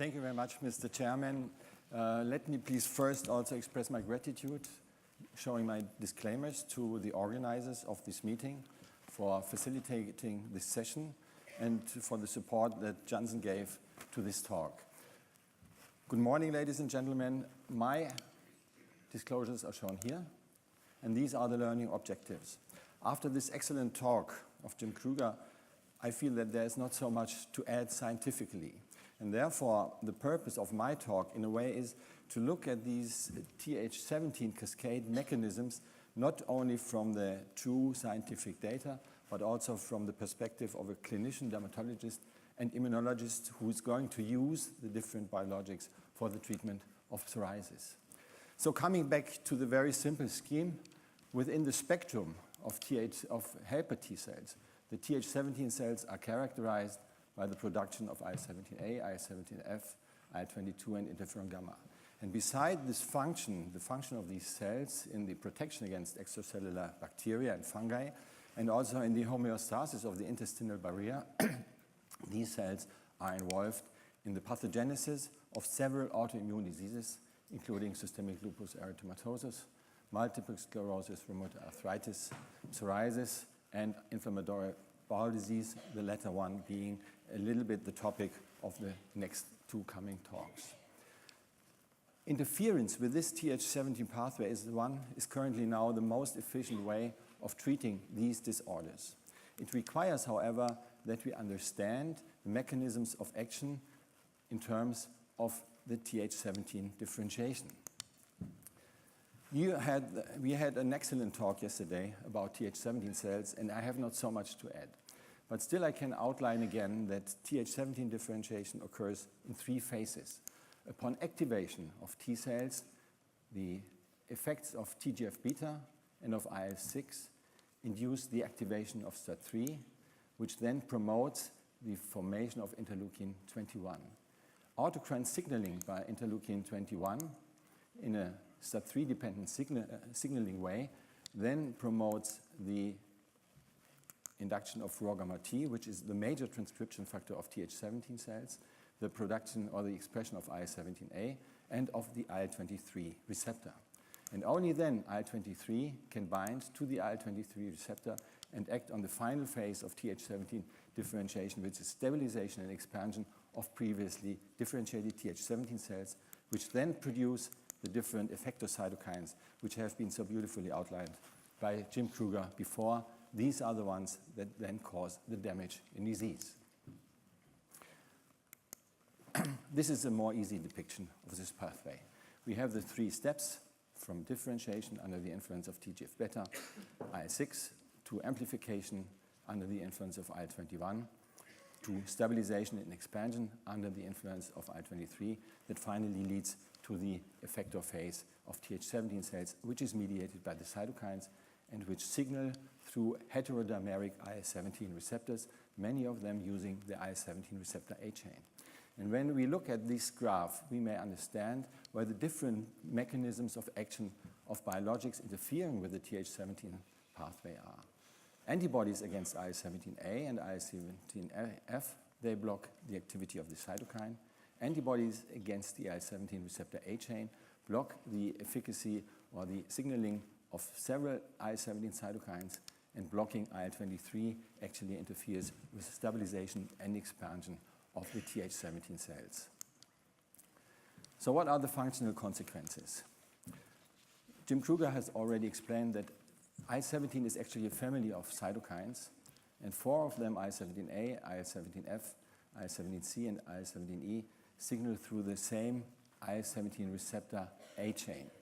Thank you very much, Mr. Chairman. Let me please first also express my gratitude, showing my disclaimers to the organizers of this meeting for facilitating this session and for the support that Janssen gave to this talk. Good morning, ladies and gentlemen. My disclosures are shown here, and these are the learning objectives. After this excellent talk of Jim Kruger, I feel that there is not so much to add scientifically. And therefore, the purpose of my talk, in a way, is to look at these Th17 cascade mechanisms, not only from the true scientific data, but also from the perspective of a clinician, dermatologist, and immunologist who is going to use the different biologics for the treatment of psoriasis. So coming back to the very simple scheme, within the spectrum of helper T cells, the Th17 cells are characterized by the production of IL-17A, IL-17F, IL-22, and interferon gamma. And beside this function, the function of these cells in the protection against extracellular bacteria and fungi, and also in the homeostasis of the intestinal barrier, these cells are involved in the pathogenesis of several autoimmune diseases, including systemic lupus erythematosus, multiple sclerosis, rheumatoid arthritis, psoriasis, and inflammatory bowel disease, the latter one being a little bit the topic of the next two coming talks. Interference with this Th17 pathway is currently now the most efficient way of treating these disorders. It requires, however, that we understand the mechanisms of action in terms of the Th17 differentiation. We had an excellent talk yesterday about Th17 cells, and I have not so much to add. But still I can outline again that Th17 differentiation occurs in three phases. Upon activation of T cells, the effects of TGF-beta and of IL-6 induce the activation of STAT3, which then promotes the formation of Interleukin-21. Autocrine signaling by Interleukin-21 in a STAT3-dependent signaling way then promotes the induction of ROR-gamma T, which is the major transcription factor of Th17 cells, the production or the expression of IL-17A, and of the IL-23 receptor. And only then IL-23 can bind to the IL-23 receptor and act on the final phase of Th17 differentiation, which is stabilization and expansion of previously differentiated Th17 cells, which then produce the different effector cytokines, which have been so beautifully outlined by Jim Kruger before. These are the ones that then cause the damage in disease. This is a more easy depiction of this pathway. We have the three steps from differentiation under the influence of TGF-beta, IL-6, to amplification under the influence of IL-21, to stabilization and expansion under the influence of IL-23, that finally leads to the effector phase of Th17 cells, which is mediated by the cytokines and which signal through heterodimeric IL-17 receptors, many of them using the IL-17 receptor A chain. And when we look at this graph, we may understand where the different mechanisms of action of biologics interfering with the Th17 pathway are. Antibodies against IL-17A and IL-17F, they block the activity of the cytokine. Antibodies against the IL-17 receptor A chain block the efficacy or the signaling of several IL-17 cytokines, and blocking IL-23 actually interferes with stabilization and expansion of the Th17 cells. So what are the functional consequences? Jim Kruger has already explained that IL-17 is actually a family of cytokines, and four of them, IL-17A, IL-17F, IL-17C, and IL-17E, signal through the same IL-17 receptor A chain.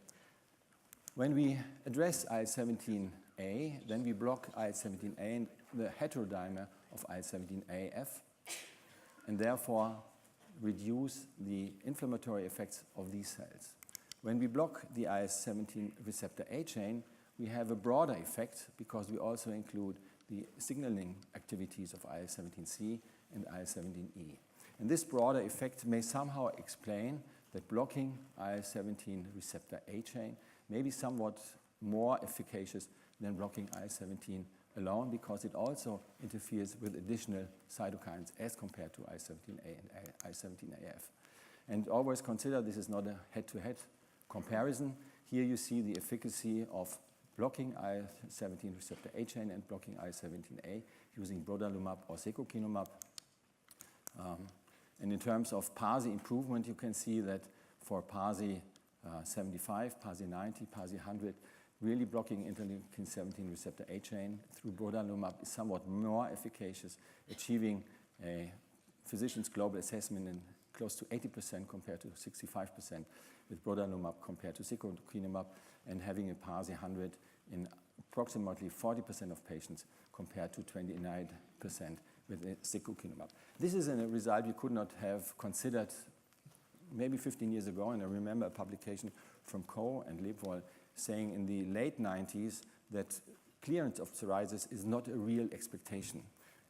When we address IL-17A, then we block IL-17A and the heterodimer of IL-17AF, and therefore reduce the inflammatory effects of these cells. When we block the IL-17 receptor A chain, we have a broader effect because we also include the signaling activities of IL-17C and IL-17E. And this broader effect may somehow explain that blocking IL-17 receptor A chain may be somewhat more efficacious than blocking IL-17 alone, because it also interferes with additional cytokines as compared to IL-17A and IL-17AF. And always consider this is not a head-to-head comparison. Here you see the efficacy of blocking IL-17 receptor A chain and blocking IL-17A using brodalumab or secukinumab. And in terms of PASI improvement, you can see that for PASI 75, PASI 90, PASI 100, really blocking interleukin-17 receptor A chain through brodalumab is somewhat more efficacious, achieving a physician's global assessment in close to 80% compared to 65% with brodalumab compared to secukinumab, and having a PASI 100 in approximately 40% of patients compared to 29% with secukinumab. This is a result we could not have considered maybe 15 years ago, and I remember a publication from Koh and Lebwohl saying in the late 90s that clearance of psoriasis is not a real expectation.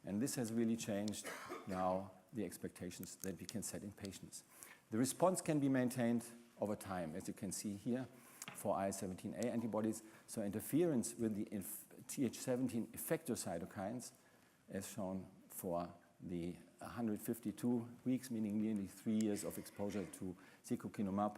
And this has really changed now the expectations that we can set in patients. The response can be maintained over time, as you can see here, for IL-17A antibodies. So interference with the Th17 effector cytokines, as shown for the 152 weeks, meaning nearly 3 years of exposure to secukinumab,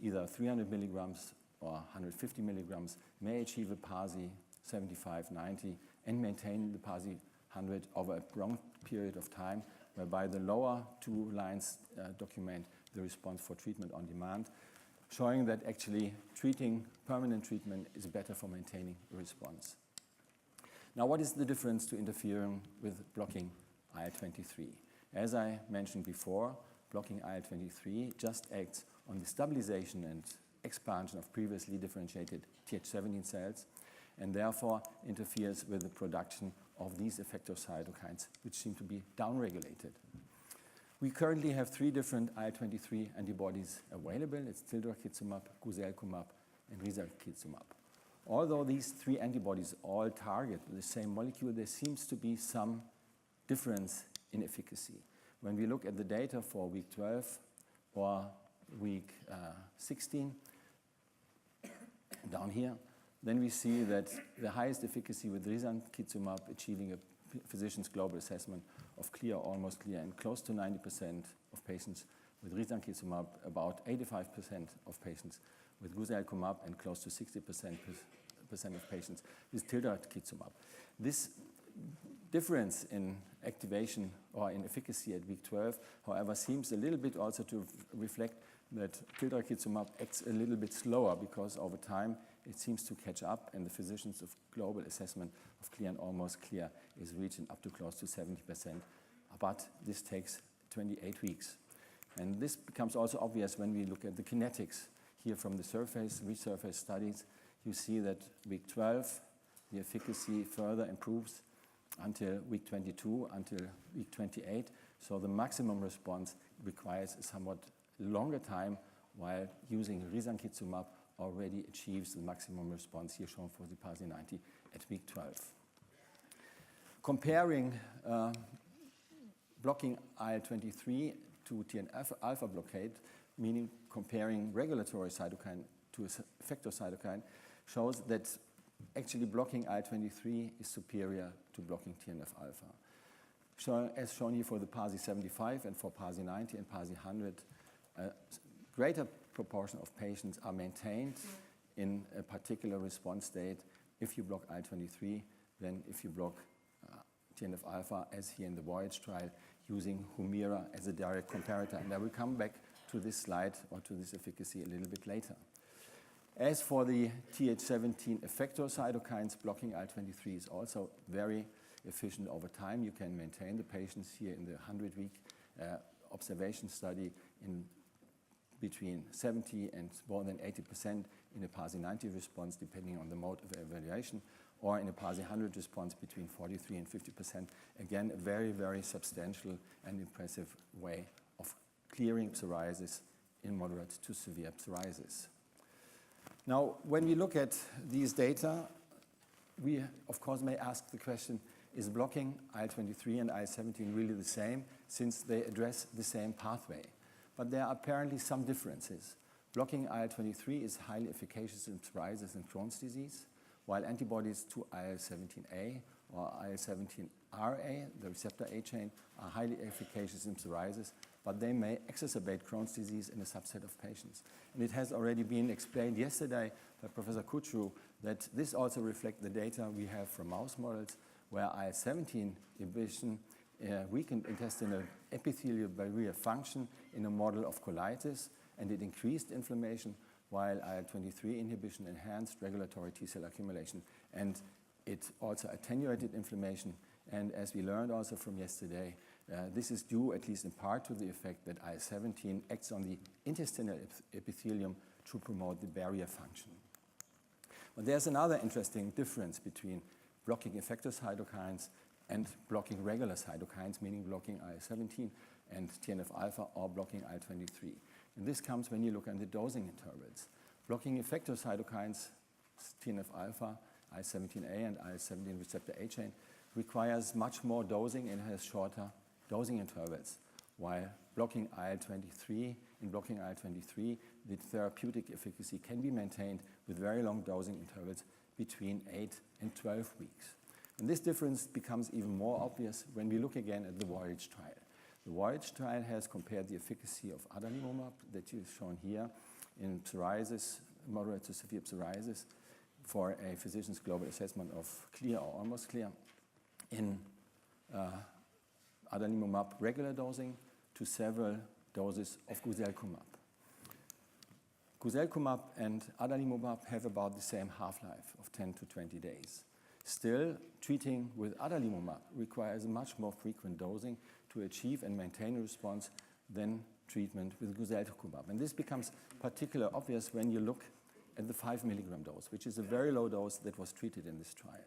either 300 milligrams or 150 milligrams, may achieve a PASI 75, 90, and maintain the PASI 100 over a prolonged period of time, whereby the lower two lines document the response for treatment on demand, showing that actually permanent treatment is better for maintaining a response. Now, what is the difference to interfering with blocking IL-23? As I mentioned before, blocking IL-23 just acts on the stabilization and expansion of previously differentiated Th17 cells, and therefore interferes with the production of these effector cytokines, which seem to be downregulated. We currently have 3 different IL-23 antibodies available. It's tildrakizumab, guselkumab, and risankizumab. Although these 3 antibodies all target the same molecule, there seems to be some difference in efficacy. When we look at the data for week 12 or week 16, down here, then we see that the highest efficacy with risankizumab achieving a physician's global assessment of clear, almost clear, and close to 90% of patients with risankizumab, about 85% of patients with guselkumab, and close to 60% of patients with tildrakizumab. This difference in activation or in efficacy at week 12, however, seems a little bit also to reflect that tildrakizumab acts a little bit slower, because over time it seems to catch up, and the physicians of global assessment of clear and almost clear is reaching up to close to 70%, but this takes 28 weeks. And this becomes also obvious when we look at the kinetics. Here from the resurface studies, you see that week 12, the efficacy further improves until week 22, until week 28. So the maximum response requires a somewhat longer time, while using risankizumab already achieves the maximum response, here shown for the PASI 90 at week 12. Comparing blocking IL-23 to TNF-alpha blockade, meaning comparing regulatory cytokine to effector cytokine, shows that actually blocking IL-23 is superior to blocking TNF-alpha. As shown here for the PASI 75 and for PASI 90 and PASI 100, a greater proportion of patients are maintained in a particular response state if you block IL-23 than if you block TNF-alpha, as here in the Voyage trial, using Humira as a direct comparator. And I will come back to this slide or to this efficacy a little bit later. As for the Th17 effector cytokines, blocking IL-23 is also very efficient over time. You can maintain the patients here in the 100-week observation study in between 70 and more than 80% in a PASI 90 response, depending on the mode of evaluation, or in a PASI 100 response between 43 and 50%. Again, a very, very substantial and impressive way of clearing psoriasis in moderate to severe psoriasis. Now, when we look at these data, we, of course, may ask the question, is blocking IL-23 and IL-17 really the same, since they address the same pathway? But there are apparently some differences. Blocking IL-23 is highly efficacious in psoriasis and Crohn's disease, while antibodies to IL-17A or IL-17RA, the receptor A chain, are highly efficacious in psoriasis, but they may exacerbate Crohn's disease in a subset of patients. And it has already been explained yesterday by Professor Kutru that this also reflects the data we have from mouse models where IL-17 inhibition weakened intestinal epithelial barrier function in a model of colitis, and it increased inflammation, while IL-23 inhibition enhanced regulatory T-cell accumulation, and it also attenuated inflammation. And as we learned also from yesterday, this is due, at least in part, to the effect that IL-17 acts on the intestinal epithelium to promote the barrier function. But there's another interesting difference between blocking effector cytokines and blocking regular cytokines, meaning blocking IL-17 and TNF-alpha or blocking IL-23. And this comes when you look at the dosing intervals. Blocking effector cytokines, TNF-alpha, IL-17A and IL-17 receptor A chain, requires much more dosing and has shorter dosing intervals, while blocking IL-23, the therapeutic efficacy can be maintained with very long dosing intervals between 8 and 12 weeks. And this difference becomes even more obvious when we look again at the Voyage trial. The Voyage trial has compared the efficacy of adalimumab, that is shown here, in psoriasis, moderate to severe psoriasis, for a physician's global assessment of clear or almost clear, in adalimumab regular dosing to several doses of guselkumab. Guselkumab and adalimumab have about the same half-life of 10 to 20 days. Still, treating with adalimumab requires much more frequent dosing to achieve and maintain a response than treatment with guselkumab. And this becomes particularly obvious when you look at the 5 milligram dose, which is a very low dose that was treated in this trial.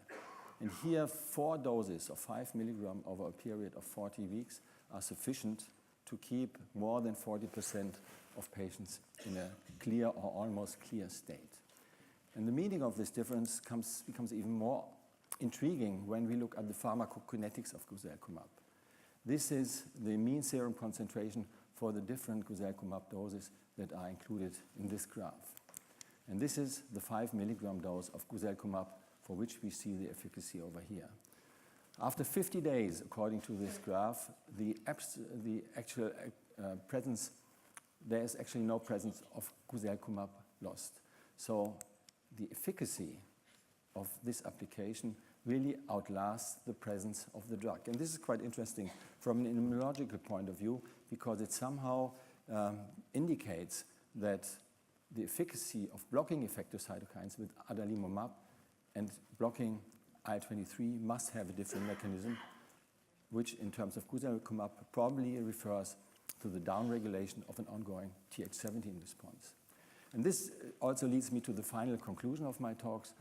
And here, 4 doses of 5 milligram over a period of 40 weeks are sufficient to keep more than 40% of patients in a clear or almost clear state. And the meaning of this difference becomes even more intriguing when we look at the pharmacokinetics of guselkumab. This is the mean serum concentration for the different guselkumab doses that are included in this graph. And this is the 5 milligram dose of guselkumab for which we see the efficacy over here. After 50 days, according to this graph, there is actually no presence of guselkumab lost. So the efficacy of this application really outlasts the presence of the drug. And this is quite interesting from an immunological point of view, because it somehow indicates that the efficacy of blocking effector cytokines with adalimumab and blocking IL-23 must have a different mechanism, which in terms of guselkumab probably refers to the downregulation of an ongoing Th17 response. And this also leads me to the final conclusion of my talks.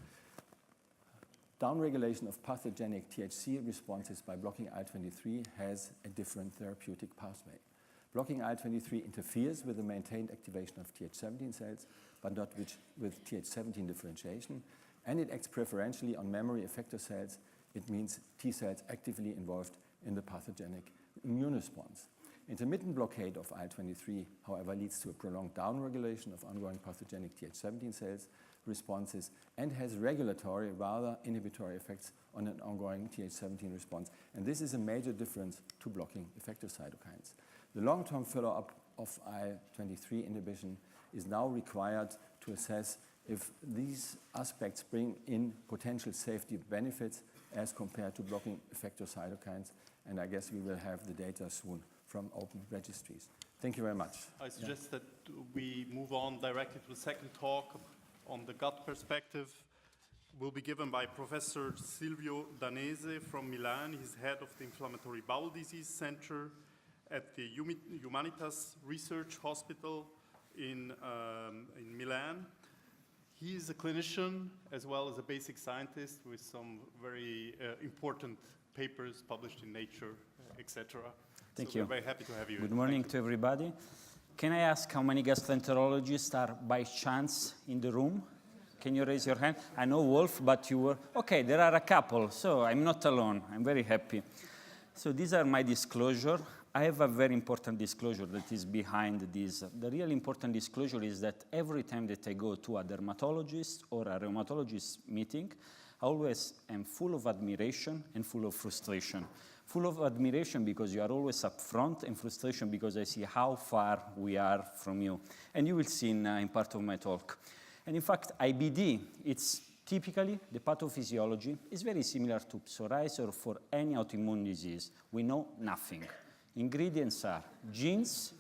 Downregulation of pathogenic THC responses by blocking IL-23 has a different therapeutic pathway. Blocking IL-23 interferes with the maintained activation of Th17 cells, but not with Th17 differentiation, and it acts preferentially on memory effector cells. It means T cells actively involved in the pathogenic immune response. Intermittent blockade of IL-23, however, leads to a prolonged downregulation of ongoing pathogenic Th17 cells responses and has regulatory, rather inhibitory effects on an ongoing Th17 response. And this is a major difference to blocking effector cytokines. The long-term follow-up of IL-23 inhibition is now required to assess if these aspects bring in potential safety benefits as compared to blocking effector cytokines. And I guess we will have the data soon from open registries. Thank you very much. I suggest that we move on directly to the second talk on the gut perspective. Will be given by Professor Silvio Danese from Milan. He's head of the Inflammatory Bowel Disease Center at the Humanitas Research Hospital in Milan. He is a clinician as well as a basic scientist with some very important papers published in Nature, etc. Thank so you. We're very happy to have you. Good morning to everybody. Can I ask how many gastroenterologists are by chance in the room? Can you raise your hand? I know Wolf, but you were... Okay, there are a couple, so I'm not alone. I'm very happy. So these are my disclosure. I have a very important disclosure that is behind this. The really important disclosure is that every time that I go to a dermatologist or a rheumatologist meeting, I always am full of admiration and full of frustration. full of admiration because you are always up front, and frustration because I see how far we are from you. And you will see in part of my talk. And in fact, IBD, it's typically, the pathophysiology is very similar to psoriasis or for any autoimmune disease. We know nothing. Ingredients are genes,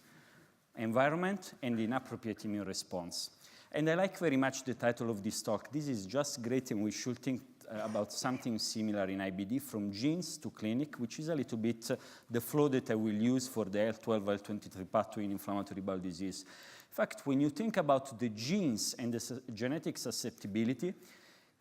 environment, and inappropriate immune response. And I like very much the title of this talk. This is just great, and we should think about something similar in IBD, from genes to clinic, which is a little bit the flow that I will use for the IL-12, IL-23 pathway in inflammatory bowel disease. In fact, when you think about the genes and the genetic susceptibility,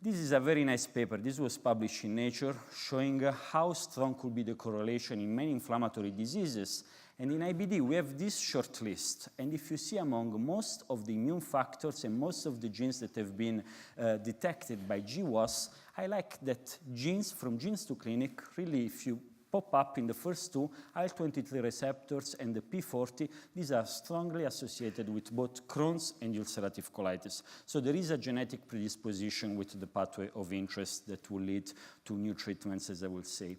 this is a very nice paper. This was published in Nature, showing how strong could be the correlation in many inflammatory diseases. And in IBD, we have this short list. And if you see among most of the immune factors and most of the genes that have been detected by GWAS, I like that genes, from genes to clinic, really, if you pop up in the first two, IL-23 receptors and the P40, these are strongly associated with both Crohn's and ulcerative colitis. So there is a genetic predisposition with the pathway of interest that will lead to new treatments, as I will say.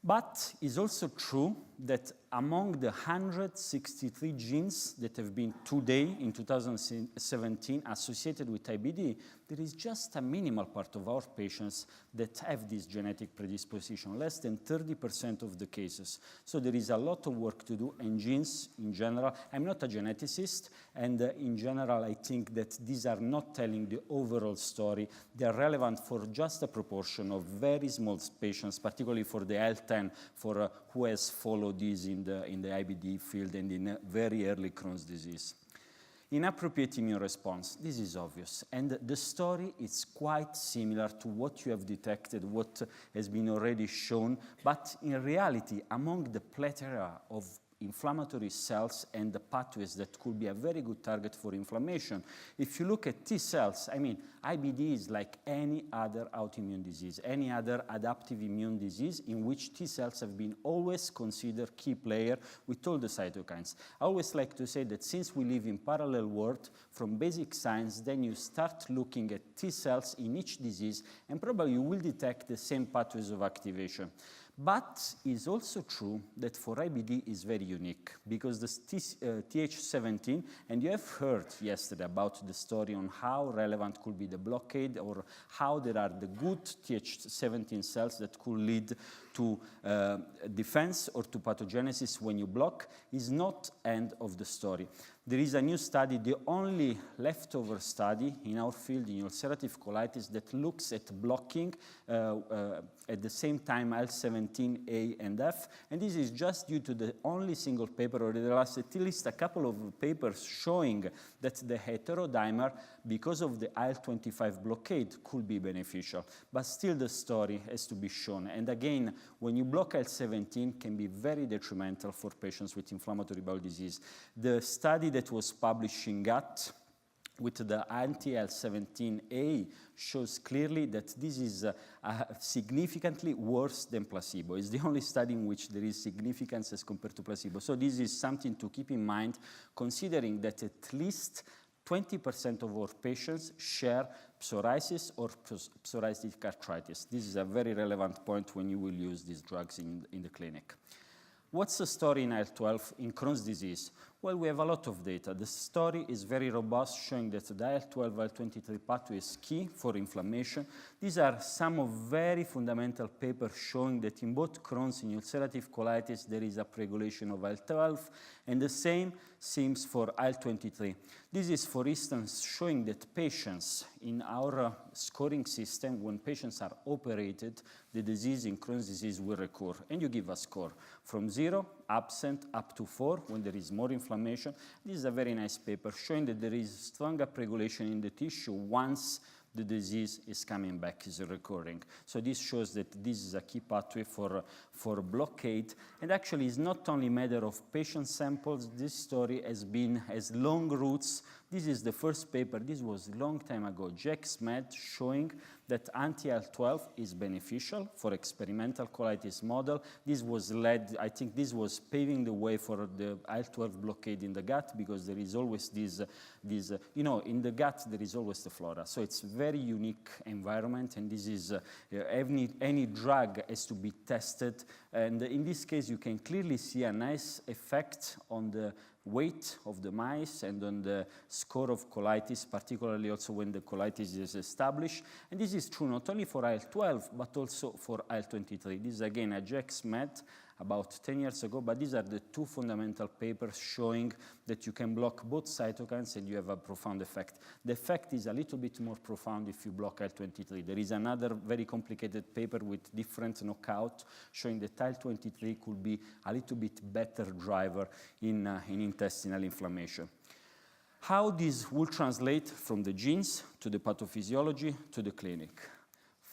But it's also true that among the 163 genes that have been today, in 2017, associated with IBD, there is just a minimal part of our patients that have this genetic predisposition, less than 30% of the cases. So there is a lot of work to do, and genes in general, I'm not a geneticist, and in general I think that these are not telling the overall story. They are relevant for just a proportion of very small patients, particularly for the IL-10, for who has followed these in the IBD field and in very early Crohn's disease. Inappropriate immune response, this is obvious. And the story is quite similar to what you have detected, what has been already shown. But in reality, among the plethora of inflammatory cells and the pathways that could be a very good target for inflammation, if you look at T cells, I mean, IBD is like any other autoimmune disease, any other adaptive immune disease in which T cells have been always considered key player with all the cytokines. I always like to say that since we live in parallel world, from basic science, then you start looking at T cells in each disease, and probably you will detect the same pathways of activation. But it's also true that for IBD is very unique, because the Th17, and you have heard yesterday about the story on how relevant could be the blockade, or how there are the good Th17 cells that could lead to defense or to pathogenesis when you block, is not end of the story. There is a new study, the only leftover study in our field in ulcerative colitis, that looks at blocking at the same time IL-17A and F, and this is just due to the only single paper, or there are at least a couple of papers showing that the heterodimer, because of the IL-25 blockade, could be beneficial. But still the story has to be shown. And again, when you block IL-17, can be very detrimental for patients with inflammatory bowel disease. The study that was published in Gut with the anti-IL-17A shows clearly that this is significantly worse than placebo. It's the only study in which there is significance as compared to placebo. So this is something to keep in mind, considering that at least 20% of our patients share psoriasis or psoriatic arthritis. This is a very relevant point when you will use these drugs in the clinic. What's the story in IL-12 in Crohn's disease? Well, we have a lot of data. The story is very robust, showing that the IL-12, IL-23 pathway is key for inflammation. These are some of very fundamental papers showing that in both Crohn's and ulcerative colitis, there is upregulation of IL-12, and the same seems for IL-23. This is, for instance, showing that patients in our scoring system, when patients are operated, the disease in Crohn's disease will recur, and you give a score from 0, absent, up to 4, when there is more inflammation. This is a very nice paper showing that there is strong upregulation in the tissue once the disease is coming back, is recurring. So this shows that this is a key pathway for blockade. And actually, it's not only a matter of patient samples. This story has long roots This is the first paper. This was a long time ago. JEX-Med showing that anti-IL-12 is beneficial for experimental colitis model. This was led, I think this was paving the way for the IL-12 blockade in the gut, because there is always this, you know, in the gut there is always the flora. So it's very unique environment, and this is, any drug has to be tested. And in this case, you can clearly see a nice effect on the weight of the mice and on the score of colitis, particularly also when the colitis is established. And this is true not only for IL-12, but also for IL-23. This is again a JEX-Med about 10 years ago, but these are the two fundamental papers showing that you can block both cytokines and you have a profound effect. The effect is a little bit more profound if you block IL-23. There is another very complicated paper with different knockout showing that IL-23 could be a little bit better driver in intestinal inflammation. How this will translate from the genes to the pathophysiology to the clinic.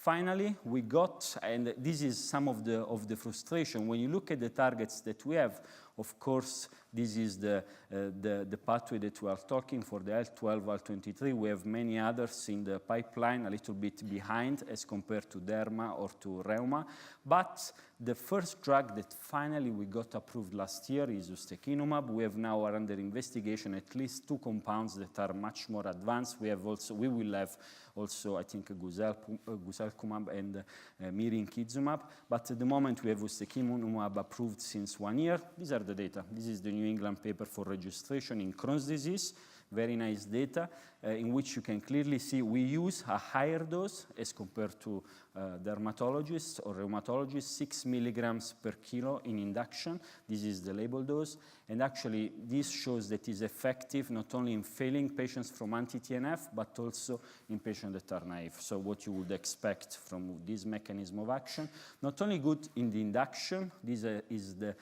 Finally, we got, and this is some of the frustration, when you look at the targets that we have, of course, this is the pathway that we are talking for the IL-12, IL-23. We have many others in the pipeline, a little bit behind as compared to derma or to reuma. But the first drug that finally we got approved last year is ustekinumab. We have now under investigation at least 2 compounds that are much more advanced. We will have also, I think, guselkumab and mirinkizumab. But at the moment, we have ustekinumab approved since 1 year. These are the data. This is the New England paper for registration in Crohn's disease. Very nice data in which you can clearly see we use a higher dose as compared to dermatologists or rheumatologists, 6 milligrams per kilo in induction. This is the label dose. And actually, this shows that it is effective not only in failing patients from anti-TNF, but also in patients that are naive. So what you would expect from this mechanism of action. Not only good in the induction, this is the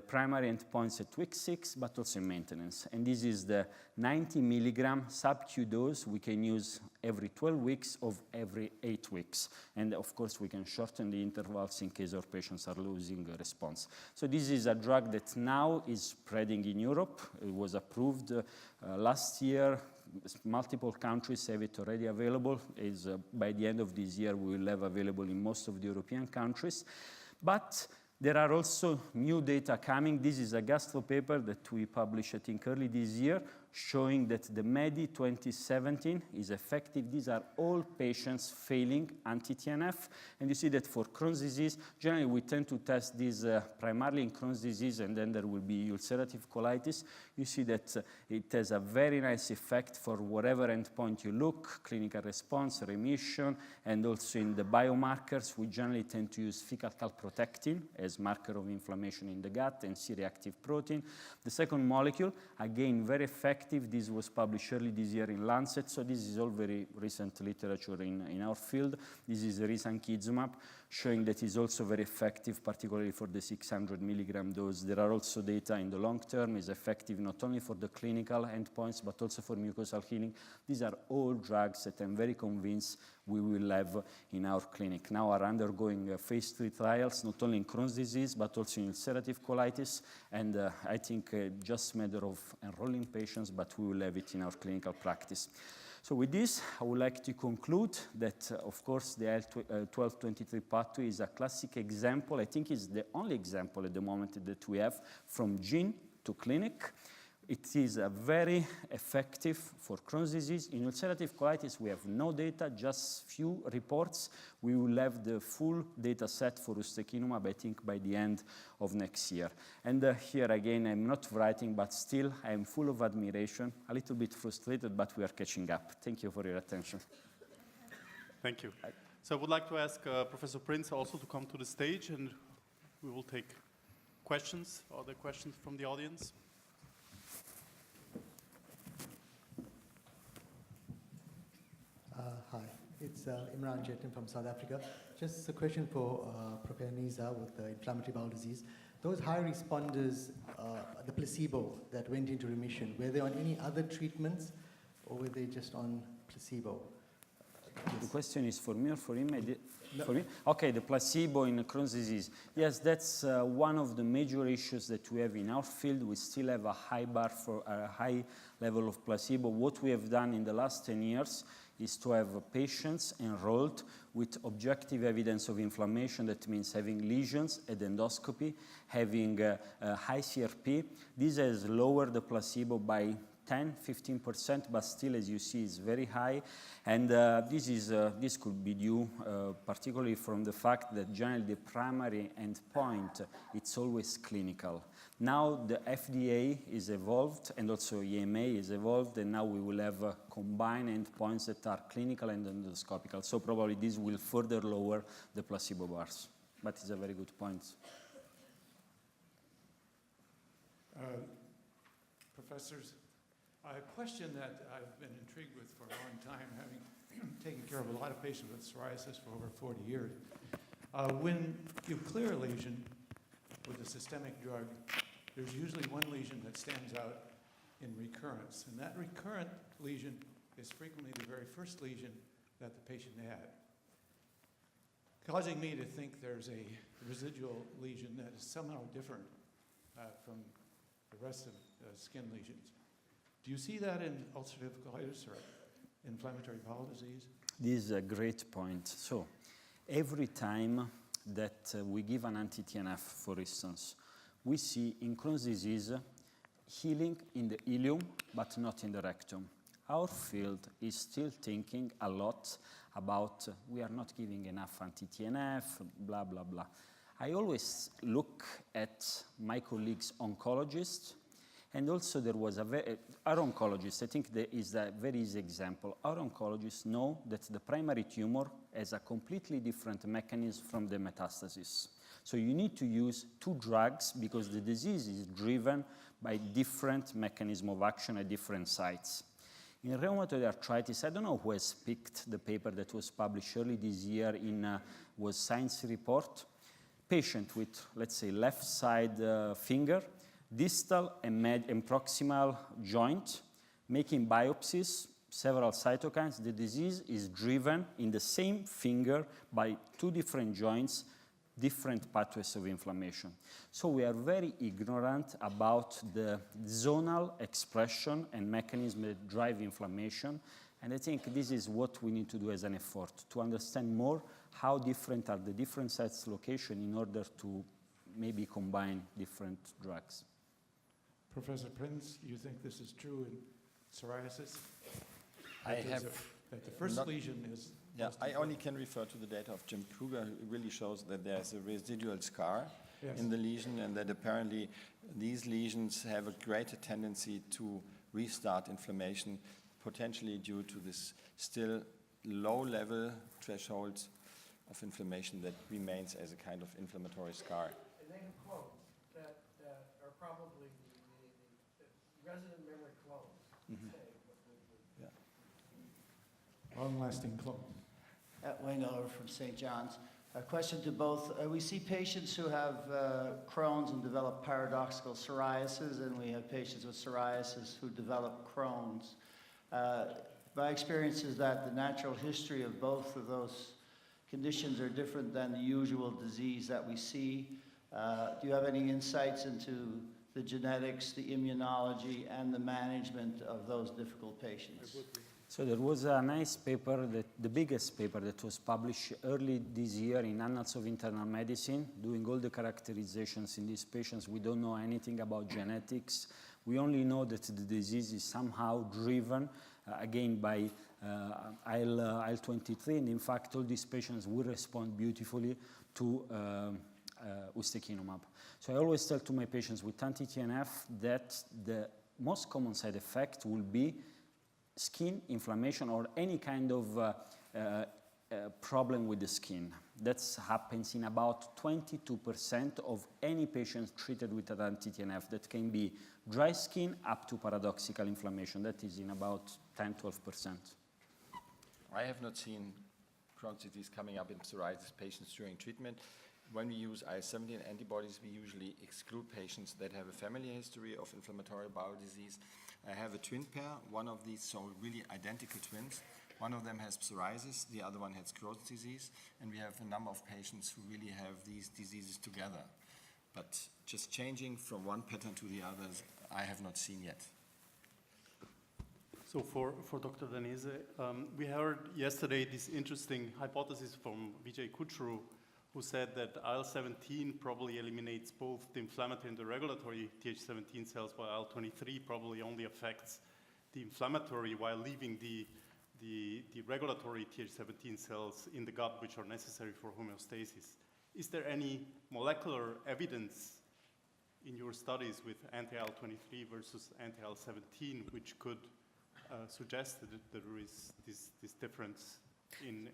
primary endpoints at week 6, but also in maintenance. And this is the 90 milligram sub-Q dose we can use every 12 weeks of every 8 weeks. And of course, we can shorten the intervals in case our patients are losing a response. So this is a drug that now is spreading in Europe. It was approved last year. Multiple countries have it already available. By the end of this year, we will have available in most of the European countries. But there are also new data coming. This is a gastro paper that we published, I think, early this year, showing that the MEDI 2017 is effective. These are all patients failing anti-TNF. And you see that for Crohn's disease, generally we tend to test this primarily in Crohn's disease, and then there will be ulcerative colitis. You see that it has a very nice effect for whatever endpoint you look, clinical response, remission, and also in the biomarkers, we generally tend to use fecal calprotectin as marker of inflammation in the gut and C-reactive protein. The second molecule, again, very effective. This was published early this year in Lancet, so this is all very recent literature in our field. This is risankizumab, showing that it's also very effective, particularly for the 600 milligram dose. There are also data in the long term, is effective not only for the clinical endpoints, but also for mucosal healing. These are all drugs that I'm very convinced we will have in our clinic. Now are undergoing phase 3 trials, not only in Crohn's disease, but also in ulcerative colitis. And I think just a matter of enrolling patients, but we will have it in our clinical practice. So with this, I would like to conclude that, of course, the IL-12/23 pathway is a classic example. I think it's the only example at the moment that we have from gene to clinic. It is very effective for Crohn's disease. In ulcerative colitis, we have no data, just few reports. We will have the full data set for ustekinumab, I think, by the end of next year. And here again, I'm not writing, but still, I'm full of admiration, a little bit frustrated, but we are catching up. Thank you for your attention. Thank you. So I would like to ask Professor Prinz also to come to the stage, and we will take questions. Are there questions from the audience? Hi, it's Imran Jetin from South Africa. Just a question for Professor Niza with the inflammatory bowel disease. Those high responders, the placebo that went into remission, were they on any other treatments or were they just on placebo? The question is for me or for him? For me? Okay, the placebo in Crohn's disease. Yes, that's one of the major issues that we have in our field. We still have a high bar for a high level of placebo. What we have done in the last 10 years is to have patients enrolled with objective evidence of inflammation. That means having lesions at endoscopy, having high CRP. This has lowered the placebo by 10–15%, but still, as you see, is very high. And this could be due particularly from the fact that generally the primary endpoint, it's always clinical. Now the FDA is evolved, and also EMA is evolved, and now we will have combined endpoints that are clinical and endoscopical. So probably this will further lower the placebo bars. But it's a very good point. Professors, a question that I've been intrigued with for a long time, having taken care of a lot of patients with psoriasis for over 40 years. When you clear a lesion with a systemic drug, there's usually one lesion that stands out in recurrence, and that recurrent lesion is frequently the very first lesion that the patient had, causing me to think there's a residual lesion that is somehow different from the rest of skin lesions. Do you see that in ulcerative colitis or inflammatory bowel disease? This is a great point. So every time that we give an anti-TNF, for instance, we see in Crohn's disease healing in the ileum, but not in the rectum. Our field is still thinking a lot about we are not giving enough anti-TNF, blah, blah, blah. I always look at my colleagues oncologists, and also there was our oncologists, I think there is a very easy example. Our oncologists know that the primary tumor has a completely different mechanism from the metastasis. So you need to use two drugs because the disease is driven by different mechanism of action at different sites. In rheumatoid arthritis, I don't know who has picked the paper that was published early this year in was Science Report. Patient with, let's say, left side finger, distal and proximal joint, making biopsies, several cytokines. The disease is driven in the same finger by two different joints, different pathways of inflammation. So we are very ignorant about the zonal expression and mechanism that drive inflammation. And I think this is what we need to do as an effort, to understand more how different are the different sites location in order to maybe combine different drugs. Professor Prinz, do you think this is true in psoriasis? That the first lesion is... Yeah, I only can refer to the data of Jim Kruger, who really shows that there's a residual scar in the lesion, and that apparently these lesions have a greater tendency to restart inflammation, potentially due to this still low-level threshold of inflammation that remains as a kind of inflammatory scar. And they have clones that are probably the resident memory clones. Mm-hmm. Long-lasting clone. Wayne Oliver from St. John's. A question to both. We see patients who have Crohn's and develop paradoxical psoriasis, and we have patients with psoriasis who develop Crohn's. My experience is that the natural history of both of those conditions are different than the usual disease that we see. Do you have any insights into the genetics, the immunology, and the management of those difficult patients? So there was a nice paper, the biggest paper that was published early this year in Annals of Internal Medicine, doing all the characterizations in these patients. We don't know anything about genetics. We only know that the disease is somehow driven, again, by IL-23, and in fact, all these patients will respond beautifully to ustekinumab. So I always tell to my patients with anti-TNF that the most common side effect will be skin inflammation or any kind of problem with the skin. That happens in about 22% of any patient treated with an anti-TNF. That can be dry skin up to paradoxical inflammation. That is in about 10–12%. I have not seen Crohn's disease coming up in psoriasis patients during treatment. When we use IL-17 antibodies, we usually exclude patients that have a family history of inflammatory bowel disease. I have a twin pair, one of these, so really identical twins, One of them has psoriasis, the other one has Crohn's disease, and we have a number of patients who really have these diseases together. But just changing from one pattern to the others, I have not seen yet. So for Dr. Danese, we heard yesterday this interesting hypothesis from Vijay Kuchru, who said that IL-17 probably eliminates both the inflammatory and the regulatory Th17 cells, while IL-23 probably only affects the inflammatory while leaving the regulatory Th17 cells in the gut, which are necessary for homeostasis. Is there any molecular evidence in your studies with anti-IL-23 versus anti-IL-17 which could suggest that there is this difference in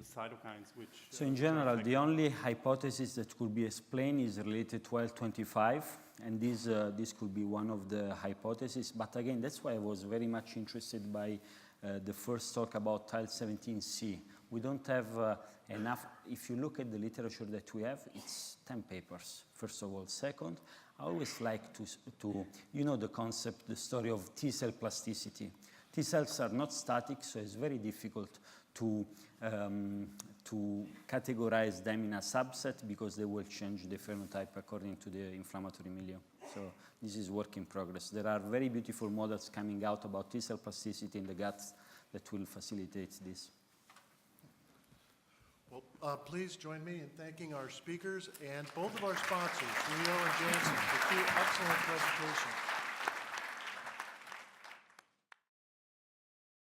cytokines which... So in general, the only hypothesis that could be explained is related to IL-25, and this could be one of the hypotheses. But again, that's why I was very much interested by the first talk about IL-17C. We don't have enough. If you look at the literature that we have, it's 10 papers, first of all. Second, I always like to you know the concept, the story of T-cell plasticity. T-cells are not static, so it's very difficult to categorize them in a subset because they will change the phenotype according to the inflammatory milieu. So this is work in progress. There are very beautiful models coming out about T-cell plasticity in the gut that will facilitate this. Well, please join me in thanking our speakers and both of our sponsors, Silvio and Janssen, for two excellent presentations.